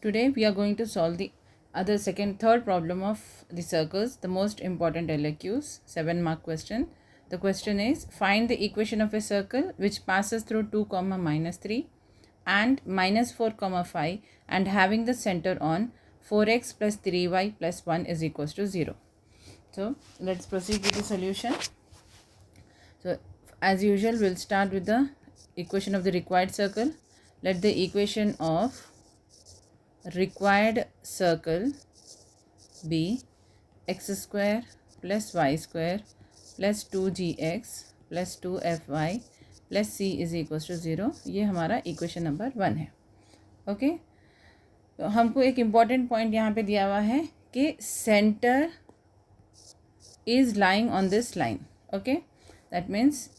Today we are going to solve the third problem of the circles, the most important LAQs, 7-mark question. The question is, find the equation of a circle which passes through 2, -3 and -4, 5 and having the center on 4x plus 3y plus 1 is equals to 0. So let's proceed with the solution. So as usual, we'll start with the equation of the required circle. Let the equation of required circle be x square plus y square plus 2gx plus 2fy plus c is equal to 0. ये हमारा equation number 1 है. Okay, तो हमको एक important point यहाँ पे दिया हुआ है कि centre is lying on this line. Okay, that means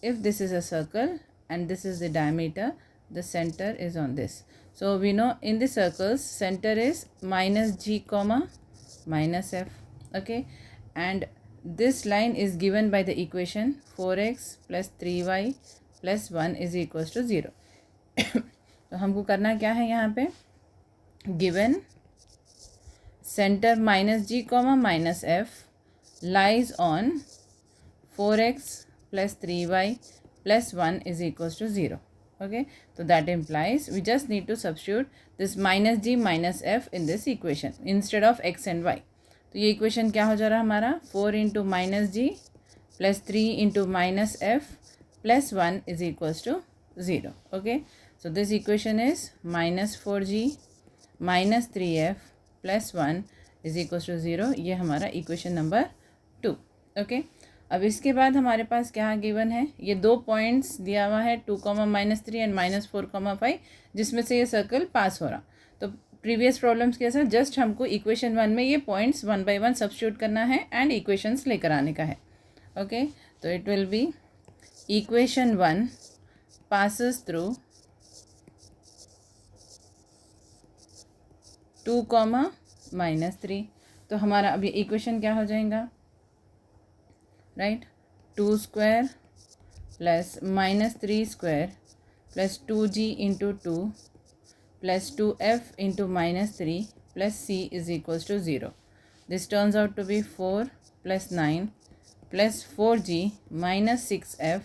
if this is a circle and this is the diameter, the center is on this. So we know in the circles center is minus g comma minus f. Okay, and this line is given by the equation 4x plus 3y plus 1 is equals to 0. तो हमको करना क्या है यहाँ पे, given center minus g comma minus f lies on 4x plus 3y plus 1 is equals to 0. Okay, so that implies we just need to substitute this minus g minus f in this equation instead of x and y. तो ये equation क्या हो जा रहा है हमारा, 4 into minus g plus 3 into minus f plus 1 is equals to 0. Okay, so this equation is minus 4g minus 3f plus 1 is equals to 0. ये हमारा equation number 2. Okay, अब इसके बाद हमारे पास क्या गिवन है, ये दो पॉइंट्स दिया हुआ है 2, -3 एंड -4, 5 जिसमें से ये सर्कल पास हो रहा. तो प्रीवियस प्रॉब्लम्स के ऐसा जस्ट हमको इक्वेशन 1 में ये पॉइंट्स 1 by 1 सब्स्टिट्यूट करना है एंड इक्वेशंस लेकर आने का है. ओके, तो it will be equation 1 passes through 2, -3. तो हमारा अभी इक्वेशन क्या हो जाएगा, right, 2 square plus -3 square plus 2g into 2 plus 2f into -3 plus c is equals to 0. This turns out to be 4 plus 9 plus 4g minus 6f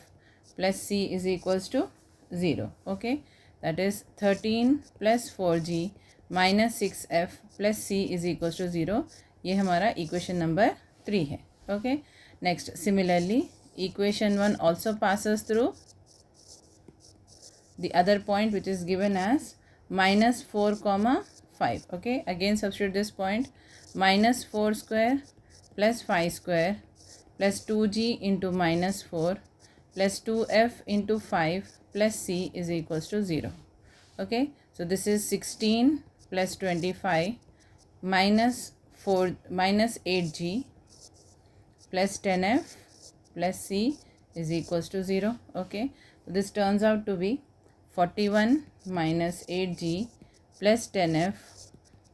plus c is equals to 0. Okay, that is 13 plus 4g minus 6f plus c is equals to 0. ये हमारा equation number 3 है. Okay, next similarly equation 1 also passes through the other point which is given as -4, 5. Okay, again substitute this point, -4 square plus 5 square plus 2g into -4 plus 2f into 5 plus c is equals to 0. Okay, so this is 16 plus 25 minus 8g plus 10f plus c is equals to 0. Okay, so this turns out to be 41 minus 8g plus 10f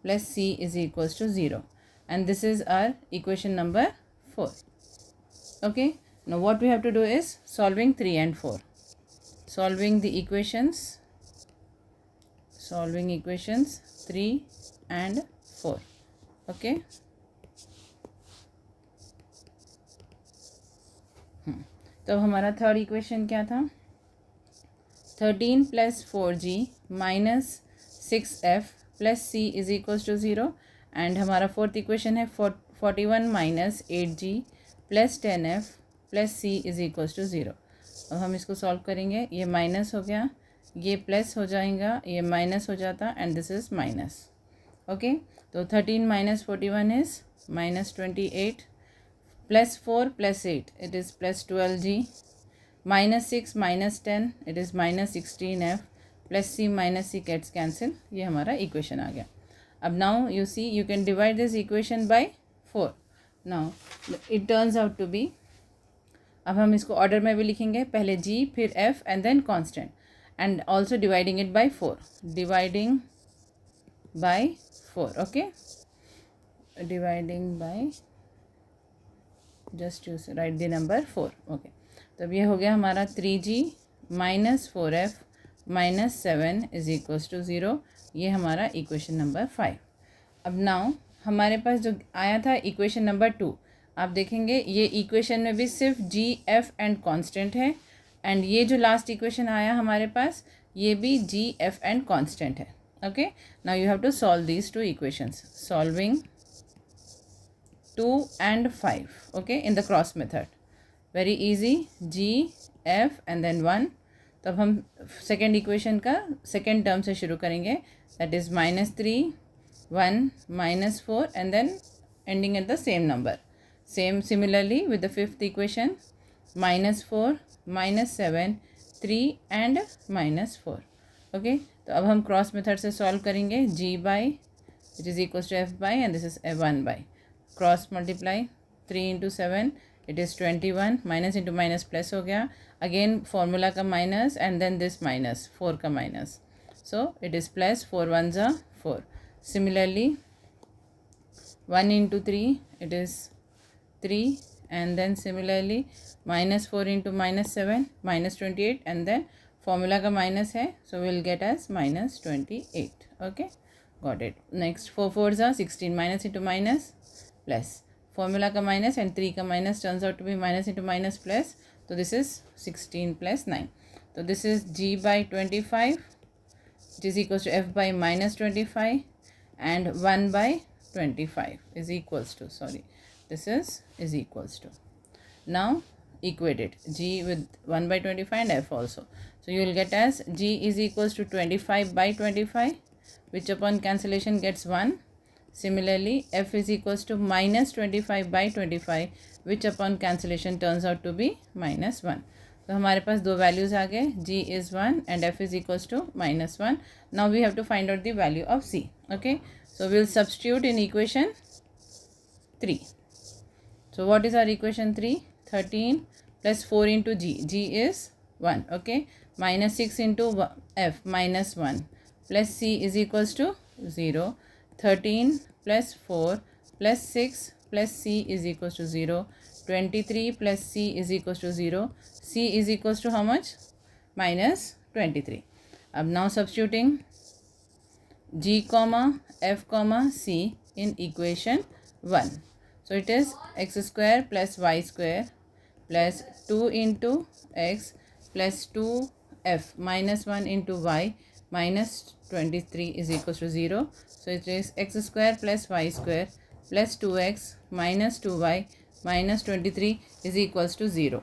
plus c is equals to 0, and this is our equation number 4. Okay, now what we have to do is solving 3 and 4. Solving equations 3 and 4. Okay, तो हमारा third equation क्या था, 13 plus 4g minus 6f plus c is equals to 0. And हमारा fourth equation है 41 minus 8g plus 10f plus c is equals to 0. अब हम इसको solve करेंगे, ये माइनस हो गया, ये प्लस हो जाएगा, ये माइनस हो जाता and this is minus. Okay, तो 13 minus 41 is -28 plus 4 plus 8 it is plus 12g minus 6 minus 10 it is minus 16f plus c minus c gets cancel. ये हमारा इक्वेशन आ गया. अब now you see you can divide this equation by 4. now it turns out to be, अब हम इसको order में भी लिखेंगे, पहले g फिर f and then constant and also dividing it by 4. dividing by 4. okay, dividing by, just you right the number 4. Okay, तो अब ये हो गया हमारा 3g minus 4f -7 is equals to 0। ये हमारा इक्वेशन नंबर 5। अब नाउ हमारे पास जो आया था इक्वेशन नंबर 2, आप देखेंगे ये इक्वेशन में भी सिर्फ जी एफ एंड कांस्टेंट है, एंड ये जो लास्ट इक्वेशन आया हमारे पास ये भी जी एफ एंड कांस्टेंट है। Okay, now you have to solve these two equations, solving 2 and 5, okay, in the cross method, very easy, g f and then 1। तो अब हम सेकेंड इक्वेशन का सेकेंड टर्म से शुरू करेंगे, that is -3 1 -4 and then ending at the same number। Similarly with the fifth equation, -4 -7 3 and -4। Okay, तो अब हम क्रॉस मेथड से सॉल्व करेंगे, g by which is equals to f by and this is 1 by, cross multiply 3 into 7 it is 21, minus into minus plus हो गया, again formula का minus and then this minus 4 का minus, so it is plus 4 1 ज़ा 4। Similarly 1 into 3 it is 3 and then similarly -4 into -7 -28 and then formula का minus है, so we'll get as -28। okay, got it। next 4 4s are 16, minus into minus plus, formula का minus and 3 का minus turns out to be minus into minus plus, so this is 16 plus 9। so this is g by 25 which is equals to f by -25 and 1 by 25 is equals to, sorry, this is equals to, now equate it, g with 1 by 25 and f also, so you will get as g is equals to 25 by 25, which upon cancellation gets 1। similarly f is equals to -25 by 25, which upon cancellation turns out to be -1। तो हमारे पास दो values आ गए, g is 1 and f is equals to -1। now we have to find out the value of c। okay, so we'll substitute in equation 3। so what is our equation 3? 13 plus 4 into g is 1, okay, -6 into f -1 plus c is equals to 0। 13 plus 4 plus 6 plus c is equals to 0। 23 plus c is equals to 0। c is equals to how much? -23। अब now substituting g comma f comma c in equation 1, so it is x square plus y square plus 2 into x plus 2f minus 1 into y minus 23 is equals to 0। so it is x square plus y square plus 2x minus 2y minus 23 is equals to 0।